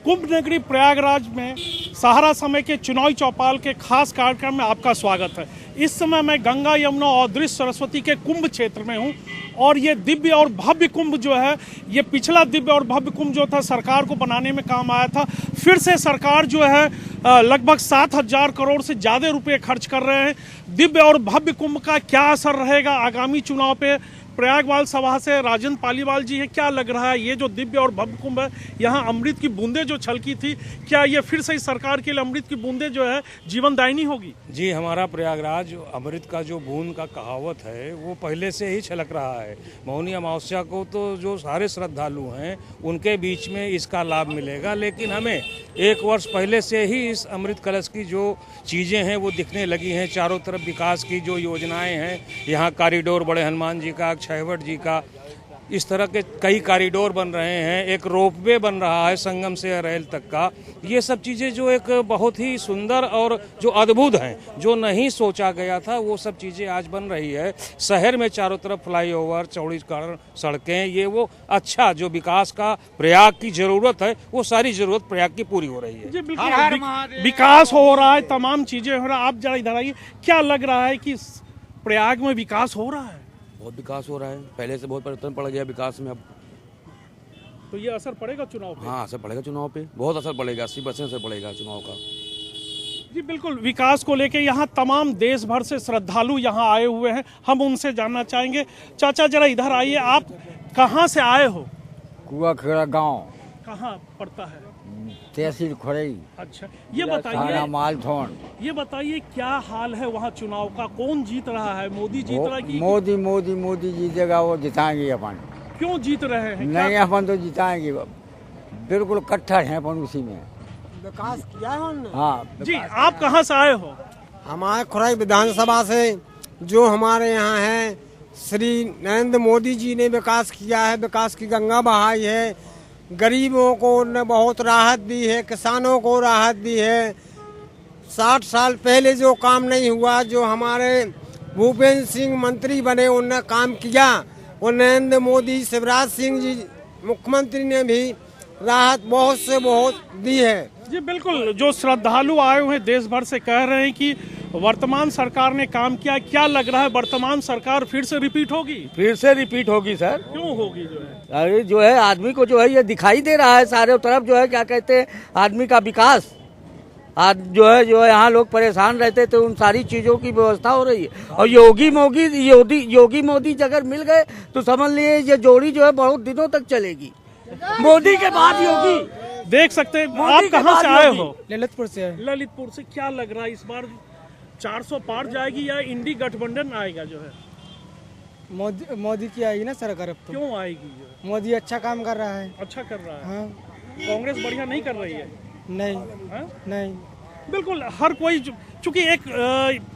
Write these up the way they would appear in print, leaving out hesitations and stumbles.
कुंभ नगरी प्रयागराज में सहारा समय के चुनावी चौपाल के खास कार्यक्रम में आपका स्वागत है। इस समय मैं गंगा यमुना और दृश्य सरस्वती के कुंभ क्षेत्र में हूं और ये दिव्य और भव्य कुंभ जो है, ये पिछला दिव्य और भव्य कुंभ जो था सरकार को बनाने में काम आया था। फिर से सरकार जो है लगभग 7,000 करोड़ से ज़्यादा रुपए खर्च कर रहे हैं। दिव्य और भव्य कुंभ का क्या असर रहेगा आगामी चुनाव पे? प्रयागवाल सभा से राजेंद्र पालीवाल जी है, क्या लग रहा है ये जो दिव्य और भव्य कुंभ है, यहाँ अमृत की बूंदें जो छलकी थी, क्या ये फिर से सरकार के लिए अमृत की बूंदें जो है जीवनदायिनी होगी? जी, हमारा प्रयागराज अमृत का जो बूंद का कहावत है वो पहले से ही छलक रहा है। मौनी अमावस्या को तो जो सारे श्रद्धालु हैं उनके बीच में इसका लाभ मिलेगा, लेकिन हमें 1 वर्ष पहले से ही इस अमृत कलश की जो चीज़ें हैं वो दिखने लगी हैं। चारों तरफ विकास की जो योजनाएं हैं, यहाँ कॉरिडोर बड़े हनुमान जी का, छैवट जी का, इस तरह के कई कॉरिडोर बन रहे हैं। एक रोपवे बन रहा है संगम से अरेल तक का। ये सब चीज़ें जो एक बहुत ही सुंदर और जो अद्भुत हैं, जो नहीं सोचा गया था, वो सब चीज़ें आज बन रही है। शहर में चारों तरफ फ्लाईओवर, चौड़ीकरण सड़कें, ये वो अच्छा जो विकास का प्रयाग की जरूरत है, वो सारी जरूरत प्रयाग की पूरी हो रही है। जी बिल्कुल, विकास हो रहा है, तमाम चीजें हो रहा है। आप जरा इधर आइए, क्या लग रहा है कि प्रयाग में विकास हो रहा है? बहुत विकास हो रहा है, पहले से बहुत परिवर्तन पड़ गया विकास में। अब तो ये असर पड़ेगा चुनाव पे? हाँ, असर पड़ेगा चुनाव पे, बहुत असर पड़ेगा, 80% असर पड़ेगा चुनाव का। जी बिल्कुल, विकास को लेके यहाँ तमाम देश भर से श्रद्धालु यहाँ आए हुए हैं। हम उनसे जानना चाहेंगे। चाचा जरा इधर आइए, आप कहाँ से आए हो? कुआखेड़ा गांव। कहाँ पड़ता है? तहसील खोरई। अच्छा, ये बताइए, मालथोन। ये बताइए क्या हाल है वहाँ चुनाव का? कौन जीत रहा है? मोदी जीत रहा है कि मोदी मोदी मोदी जीतेगा, वो जिताएंगे अपन। क्यों जीत रहे हैं? नहीं, अपन तो जिताएंगे, बिल्कुल कट्टर हैं अपन उसी में। विकास किया है उन्होंने। हाँ जी, आप कहाँ से आए हो? हमारे खुराई विधानसभा से जो हमारे यहाँ है, श्री नरेंद्र मोदी जी ने विकास किया है, विकास की गंगा बहाई है। गरीबों को उन्होंने बहुत राहत दी है, किसानों को राहत दी है। 60 साल पहले जो काम नहीं हुआ, जो हमारे भूपेंद्र सिंह मंत्री बने उन्होंने काम किया, और नरेंद्र मोदी, शिवराज सिंह जी मुख्यमंत्री ने भी राहत बहुत से बहुत दी है। जी बिल्कुल, जो श्रद्धालु आए हुए हैं देश भर से कह रहे हैं कि वर्तमान सरकार ने काम किया। क्या लग रहा है वर्तमान सरकार फिर से रिपीट होगी? फिर से रिपीट होगी सर। क्यों होगी? जो है अरे जो है आदमी को जो है ये दिखाई दे रहा है सारे तरफ, जो है क्या कहते हैं आदमी का विकास। आज जो है यहाँ लोग परेशान रहते थे, उन सारी चीजों की व्यवस्था हो रही है। और योगी मोदी अगर मिल गए तो समझ लिए ये जोड़ी जो है बहुत दिनों तक चलेगी। मोदी के बाद योगी। देख सकते हैं। आप कहाँ से आए हो? ललितपुर से। ललितपुर से। क्या लग रहा है इस बार 400 पार जाएगी या इंडी गठबंधन आएगा? जो है मोदी की आएगी ना सरकार। अब तो क्यों आएगी? जो है मोदी अच्छा काम कर रहा है। अच्छा कर रहा है। हाँ। कांग्रेस बढ़िया नहीं कर रही है? नहीं। हाँ? नहीं, बिल्कुल, हर कोई चूंकि एक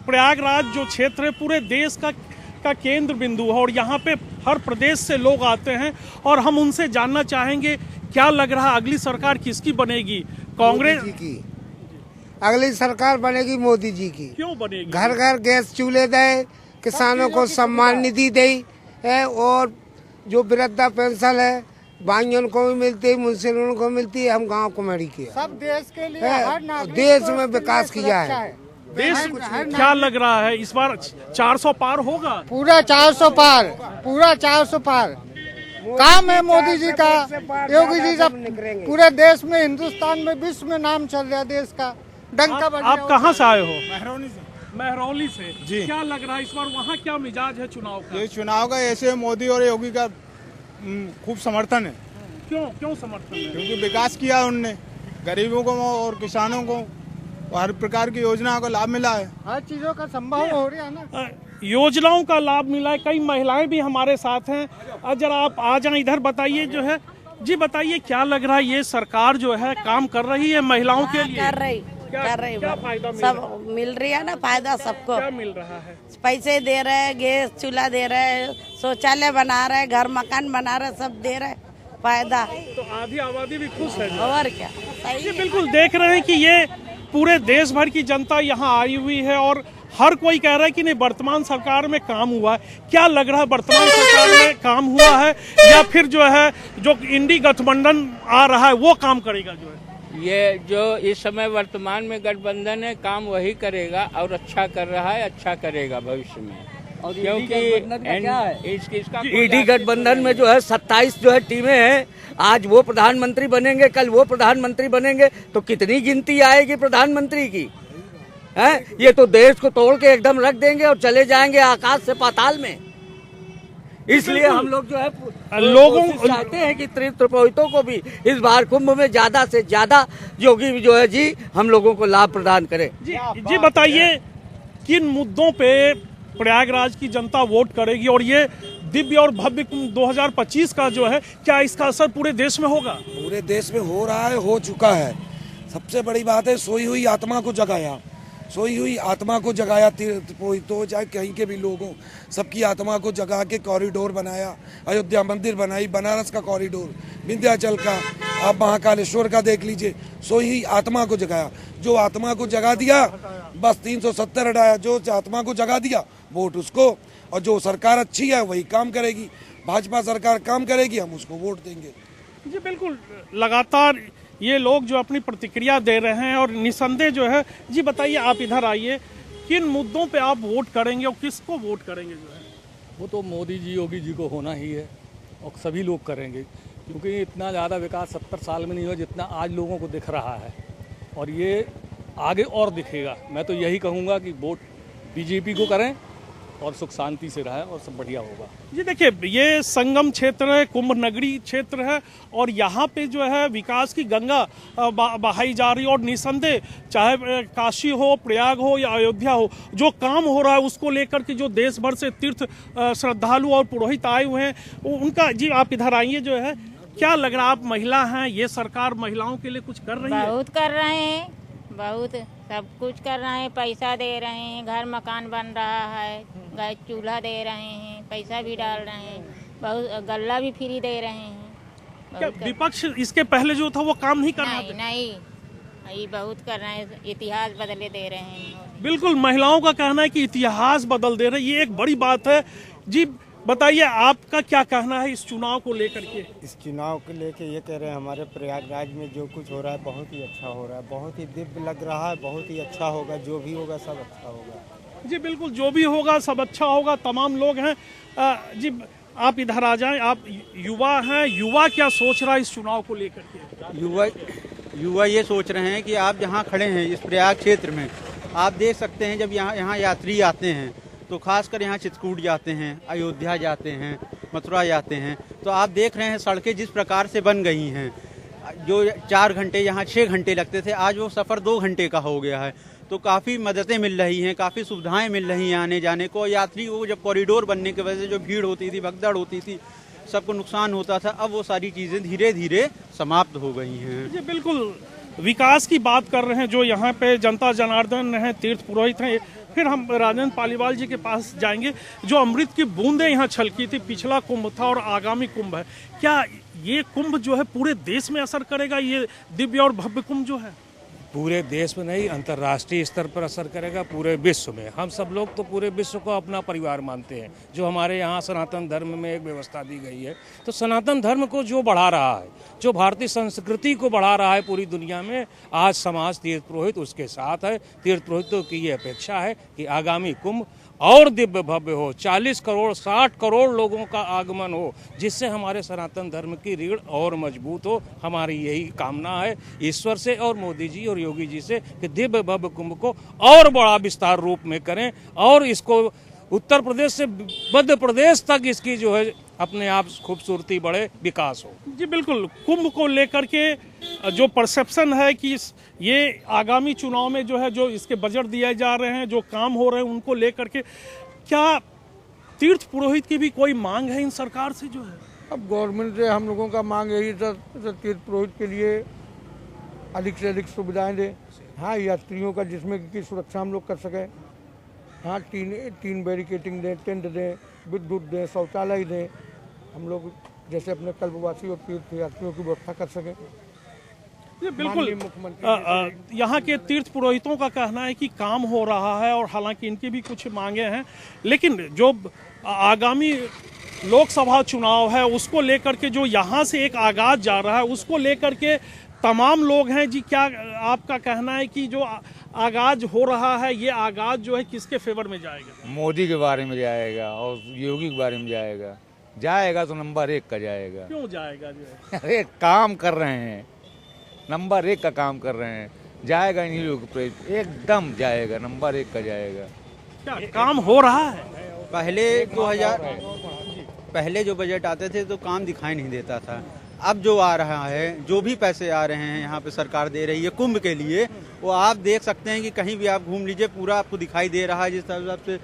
प्रयागराज जो क्षेत्र है पूरे देश का केंद्र बिंदु है और यहाँ पे हर प्रदेश से लोग आते हैं और हम उनसे जानना चाहेंगे क्या लग रहा है अगली सरकार किसकी बनेगी? कांग्रेस की अगली सरकार बनेगी, मोदी जी की। क्यों बनेगी? घर घर गैस चूल्हे दे, किसानों को सम्मान निधि दे है, और जो वृद्धा पेंशन है भाइयों को भी मिलती है, मुंसियों को मिलती है। हम गांव कुमारी के सब देश के लिए देश में विकास किया है। देश क्या लग रहा है इस बार 400 पार होगा? पूरा 400 पार, पूरा 400 पार। काम है मोदी जी का, योगी जी का। पूरे देश में, हिंदुस्तान में, विश्व में नाम चल रहा है देश का। आप कहाँ से आए हो? महरौली से। जी, क्या लग रहा है इस बार वहाँ क्या मिजाज है चुनाव का? ये चुनाव का ऐसे मोदी और योगी का खूब समर्थन है। क्यों समर्थन है? क्योंकि विकास किया उनने, गरीबों को और किसानों को हर प्रकार की योजनाओं का लाभ मिला है। हर चीजों का संभव हो रहा है ना, योजनाओं का लाभ मिला है। कई महिलाएं भी हमारे साथ हैं। जरा आप आ जाए इधर, बताइए जो है। जी बताइए, क्या लग रहा है ये सरकार जो है काम कर रही है महिलाओं के लिए? कर रही क्या फायदा सब मिल रही है ना, फायदा सबको। क्या मिल रहा है? पैसे दे रहे हैं, गैस चूल्हा दे रहे हैं, शौचालय बना रहे हैं, घर मकान बना रहे, सब दे रहे हैं फायदा। तो आधी आबादी भी खुश है। और क्या, जी बिल्कुल, देख रहे हैं कि ये पूरे देश भर की जनता यहाँ आई हुई है और हर कोई कह रहा है कि नहीं वर्तमान सरकार में काम हुआ है। क्या लग रहा है वर्तमान सरकार में काम हुआ है या फिर जो है जो इंडी गठबंधन आ रहा है वो काम करेगा? जो है ये जो इस समय वर्तमान में गठबंधन है, काम वही करेगा और अच्छा कर रहा है, अच्छा करेगा भविष्य में। और क्योंकि इसका ईडी गठबंधन में जो है 27 जो है टीमें हैं। आज वो प्रधानमंत्री बनेंगे, कल वो प्रधानमंत्री बनेंगे, तो कितनी गिनती आएगी प्रधानमंत्री की? है ये तो देश को तोड़ के एकदम रख देंगे और चले जाएंगे आकाश से पाताल में। इसलिए हम लोग जो है लोगों चाहते हैं कि तीर्थ पुरोहितों को भी इस बार कुंभ में ज्यादा से ज्यादा योगी जो है जी हम लोगों को लाभ प्रदान करे। जी बताइए, किन मुद्दों पे प्रयागराज की जनता वोट करेगी और ये दिव्य और भव्य कुंभ 2025 का जो है, क्या इसका असर पूरे देश में होगा? पूरे देश में हो रहा है, हो चुका है। सबसे बड़ी बात है, सोई हुई आत्मा को जगाया, सोई हुई आत्मा को जगाया। तीर्थ पुरोहितों चाहे कहीं के भी लोग हों, सबकी आत्मा को जगा के कॉरिडोर बनाया, अयोध्या मंदिर बनाई, बनारस का कॉरिडोर, विंध्याचल का, आप महाकालेश्वर का देख लीजिए। सोई हुई आत्मा को जगाया, जो आत्मा को जगा दिया बस 370 हटाया। जो आत्मा को जगा दिया वोट उसको, और जो सरकार अच्छी है वही काम करेगी। भाजपा सरकार काम करेगी, हम उसको वोट देंगे। जी बिल्कुल, लगातार ये लोग जो अपनी प्रतिक्रिया दे रहे हैं और निसंदेह जो है। जी बताइए, आप इधर आइए, किन मुद्दों पे आप वोट करेंगे और किसको वोट करेंगे? जो है वो तो मोदी जी योगी जी को होना ही है और सभी लोग करेंगे, क्योंकि इतना ज़्यादा विकास 70 साल में नहीं हुआ जितना आज लोगों को दिख रहा है, और ये आगे और दिखेगा। मैं तो यही कहूँगा कि वोट बीजेपी को करें और सुख शांति से रहे और सब बढ़िया होगा। जी देखिए, ये संगम क्षेत्र है, कुंभ नगरी क्षेत्र है और यहाँ पे जो है विकास की गंगा बहाई जा रही है। और निसंदेह चाहे काशी हो, प्रयाग हो या अयोध्या हो, जो काम हो रहा है उसको लेकर के जो देश भर से तीर्थ श्रद्धालु और पुरोहित आए हुए हैं उनका। जी आप इधर आइए, जो है क्या लग रहा है, आप महिला हैं, ये सरकार महिलाओं के लिए कुछ कर रही है? बहुत कर रहे हैं, बहुत सब कुछ कर रहे हैं, पैसा दे रहे हैं, घर मकान बन रहा है, गैस चूल्हा दे रहे हैं, पैसा भी डाल रहे हैं, बहुत गल्ला भी फ्री दे रहे हैं। क्या विपक्ष इसके पहले जो था वो काम नहीं कर रहा था? नहीं, ये बहुत कर रहे हैं, इतिहास बदले दे रहे हैं। बिल्कुल, महिलाओं का कहना है कि इतिहास बदल दे रहे हैं, ये एक बड़ी बात है। जी बताइए, आपका क्या कहना है इस चुनाव को लेकर के? इस चुनाव को लेके ये कह रहे हैं, हमारे प्रयागराज में जो कुछ हो रहा है बहुत ही अच्छा हो रहा है, बहुत ही दिव्य लग रहा है, बहुत ही अच्छा होगा। जो भी होगा सब अच्छा होगा। जी बिल्कुल, जो भी होगा सब अच्छा होगा। तमाम लोग हैं। जी आप इधर आ जाएं, आप युवा हैं, युवा क्या सोच रहा है इस चुनाव को लेकर के? युवा ये सोच रहे हैं कि आप जहाँ खड़े हैं इस प्रयाग क्षेत्र में, आप देख सकते हैं जब यहाँ यात्री आते हैं तो खासकर यहाँ चित्रकूट जाते हैं, अयोध्या जाते हैं, मथुरा जाते हैं, तो आप देख रहे हैं सड़कें जिस प्रकार से बन गई हैं। जो 4 घंटे यहाँ 6 घंटे लगते थे, आज वो सफ़र 2 घंटे का हो गया है। तो काफ़ी मददें मिल रही हैं, काफ़ी सुविधाएं मिल रही हैं आने जाने को। यात्री को जब कॉरिडोर बनने की वजह से जो भीड़ होती थी, भगदड़ होती थी, सबको नुकसान होता था, अब वो सारी चीज़ें धीरे धीरे समाप्त हो गई हैं। जी बिल्कुल, विकास की बात कर रहे हैं जो यहाँ पे जनता जनार्दन हैं, तीर्थ पुरोहित हैं। फिर हम राजेंद्र पालीवाल जी के पास जाएंगे, जो अमृत की बूंदें यहाँ छलकी थी, पिछला कुंभ था और आगामी कुंभ है। क्या ये कुंभ जो है पूरे देश में असर करेगा? ये दिव्य और भव्य कुंभ जो है पूरे देश में नहीं, अंतर्राष्ट्रीय स्तर पर असर करेगा, पूरे विश्व में। हम सब लोग तो पूरे विश्व को अपना परिवार मानते हैं। जो हमारे यहाँ सनातन धर्म में एक व्यवस्था दी गई है, तो सनातन धर्म को जो बढ़ा रहा है, जो भारतीय संस्कृति को बढ़ा रहा है पूरी दुनिया में, आज समाज तीर्थ पुरोहित उसके साथ है। तीर्थ पुरोहितों की ये अपेक्षा है कि आगामी कुंभ और दिव्य भव्य हो, 40 करोड़ 60 करोड़ लोगों का आगमन हो, जिससे हमारे सनातन धर्म की रीढ़ और मजबूत हो। हमारी यही कामना है ईश्वर से और मोदी जी और योगी जी से कि दिव्य भव्य कुंभ को और बड़ा विस्तार रूप में करें और इसको उत्तर प्रदेश से मध्य प्रदेश तक इसकी जो है अपने आप खूबसूरती बढ़े, विकास हो। जी बिल्कुल, कुंभ को लेकर के जो परसेप्शन है कि ये आगामी चुनाव में जो है, जो इसके बजट दिए जा रहे हैं, जो काम हो रहे हैं, उनको लेकर के क्या तीर्थ पुरोहित की भी कोई मांग है इन सरकार से? जो है अब गवर्नमेंट से हम लोगों का मांग यही था, तीर्थ पुरोहित के लिए अधिक से अधिक सुविधाएं दें। हाँ, यात्रियों का जिसमें की सुरक्षा हम लोग कर सकें। हाँ, तीन बैरिकेटिंग दें, टेंट दें, विद्युत दें, शौचालय दें, हम लोग जैसे अपने कल्पवासी और तीर्थ यात्रियों की व्यवस्था कर सकें। बिल्कुल, यहाँ के तीर्थ पुरोहितों का कहना है कि काम हो रहा है और हालांकि इनकी भी कुछ मांगे हैं, लेकिन जो आगामी लोकसभा चुनाव है उसको लेकर के जो यहाँ से एक आगाज जा रहा है, उसको लेकर के तमाम लोग हैं जी। क्या आपका कहना है कि जो आगाज हो रहा है ये आगाज जो है किसके फेवर में जाएगा? मोदी के बारे में जाएगा और योगी के बारे में जाएगा। जाएगा तो नंबर 1 का जाएगा। क्यों जाएगा जो है? अरे काम कर रहे हैं, नंबर 1 का काम कर रहे हैं, जाएगा इन्हीं लोग पे एकदम जाएगा, नंबर 1 का जाएगा। क्या काम हो रहा है? पहले जो बजट आते थे तो काम दिखाई नहीं देता था। अब जो आ रहा है, जो भी पैसे आ रहे हैं यहाँ पे सरकार दे रही है कुंभ के लिए, वो आप देख सकते हैं कि कहीं भी आप घूम लीजिए पूरा आपको दिखाई दे रहा है। जिस हिसाब से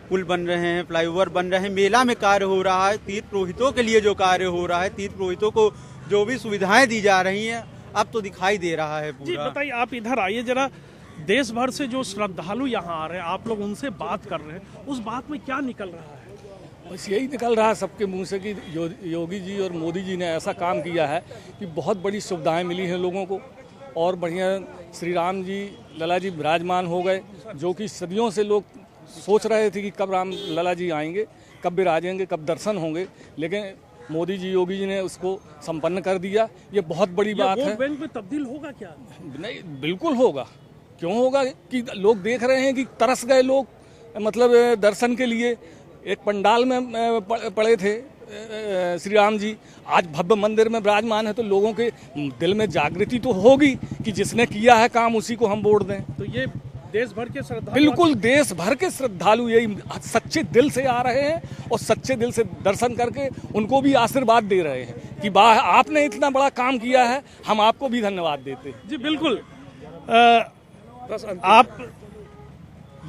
पुल बन रहे हैं, फ्लाईओवर बन रहे हैं, मेला में कार्य हो रहा है, तीर्थ पुरोहितों के लिए जो कार्य हो रहा है, तीर्थ पुरोहितों को जो भी सुविधाएं दी जा रही हैं, अब तो दिखाई दे रहा है पूरा। जी बताइए, आप इधर आइए जरा। देश भर से जो श्रद्धालु यहाँ आ रहे हैं, आप लोग उनसे बात कर रहे हैं, उस बात में क्या निकल रहा है? बस यही निकल रहा है सबके मुंह से कि योगी जी और मोदी जी ने ऐसा काम किया है कि बहुत बड़ी सुविधाएं मिली हैं लोगों को, और बढ़िया श्री राम जी लला जी विराजमान हो गए, जो कि सदियों से लोग सोच रहे थे कि कब राम लला जी आएंगे, कब विराजेंगे, कब दर्शन होंगे, लेकिन मोदी जी योगी जी ने उसको संपन्न कर दिया। ये बहुत बड़ी बात है। वोट बैंक में तब्दील होगा क्या? नहीं, बिल्कुल होगा। क्यों होगा कि लोग देख रहे हैं कि तरस गए लोग, मतलब दर्शन के लिए। एक पंडाल में पड़े थे श्री राम जी, आज भव्य मंदिर में विराजमान है, तो लोगों के दिल में जागृति तो होगी कि जिसने किया है काम उसी को हम वोट दें। तो ये देश भर के श्रद्धालु, बिल्कुल देश भर के श्रद्धालु यही सच्चे दिल से आ रहे हैं और सच्चे दिल से दर्शन करके उनको भी आशीर्वाद दे रहे हैं कि वाह आपने इतना बड़ा काम किया है, हम आपको भी धन्यवाद देते हैं। जी बिल्कुल। आप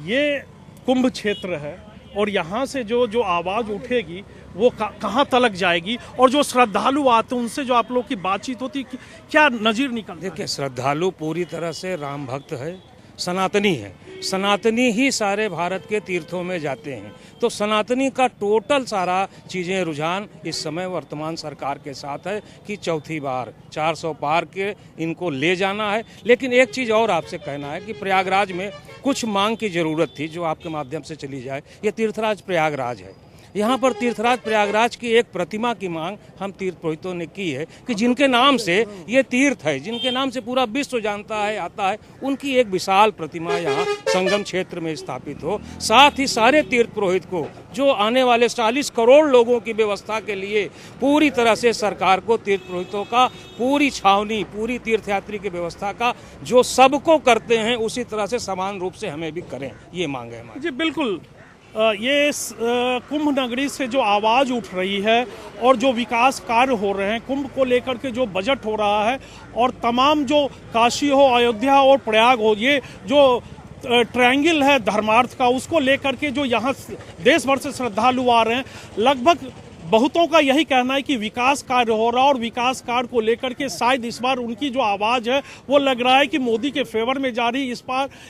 ये कुंभ क्षेत्र है और यहाँ से जो आवाज़ उठेगी वो कहाँ तलक जाएगी, और जो श्रद्धालु आते हैं उनसे जो आप लोग की बातचीत होती है, क्या नज़ीर निकलता है? देखिए, श्रद्धालु पूरी तरह से राम भक्त है, सनातनी है। सनातनी ही सारे भारत के तीर्थों में जाते हैं, तो सनातनी का टोटल सारा चीज़ें रुझान इस समय वर्तमान सरकार के साथ है कि चौथी बार 400 पार के इनको ले जाना है। लेकिन एक चीज़ और आपसे कहना है कि प्रयागराज में कुछ मांग की ज़रूरत थी जो आपके माध्यम से चली जाए। ये तीर्थराज प्रयागराज है, यहाँ पर तीर्थराज प्रयागराज की एक प्रतिमा की मांग हम तीर्थ पुरोहितों ने की है कि जिनके नाम से ये तीर्थ है, जिनके नाम से पूरा विश्व जानता है, आता है, उनकी एक विशाल प्रतिमा यहाँ संगम क्षेत्र में स्थापित हो। साथ ही सारे तीर्थ पुरोहित को जो आने वाले 40 करोड़ लोगों की व्यवस्था के लिए पूरी तरह से सरकार को तीर्थ पुरोहितों का पूरी छावनी, पूरी तीर्थयात्री की व्यवस्था का जो सबको करते हैं उसी तरह से समान रूप से हमें भी करें, ये मांग है हमारी। जी बिल्कुल। ये कुंभ नगरी से जो आवाज़ उठ रही है और जो विकास कार्य हो रहे हैं, कुंभ को लेकर के जो बजट हो रहा है, और तमाम जो काशी हो, अयोध्या और प्रयाग हो, ये जो ट्रायंगल है धर्मार्थ का, उसको लेकर के जो यहाँ देश भर से श्रद्धालु आ रहे हैं, लगभग बहुतों का यही कहना है कि विकास कार्य हो रहा है, और विकास कार्य को लेकर के शायद इस बार उनकी जो आवाज़ है वो लग रहा है कि मोदी के फेवर में जा रही है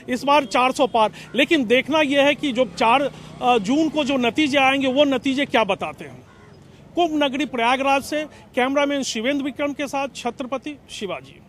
इस बार 400 पार। लेकिन देखना यह है कि जो 4 जून को जो नतीजे आएंगे वो नतीजे क्या बताते हैं। कुंभ नगरी प्रयागराज से कैमरामैन शिवेंद्र विक्रम के साथ छत्रपति शिवाजी।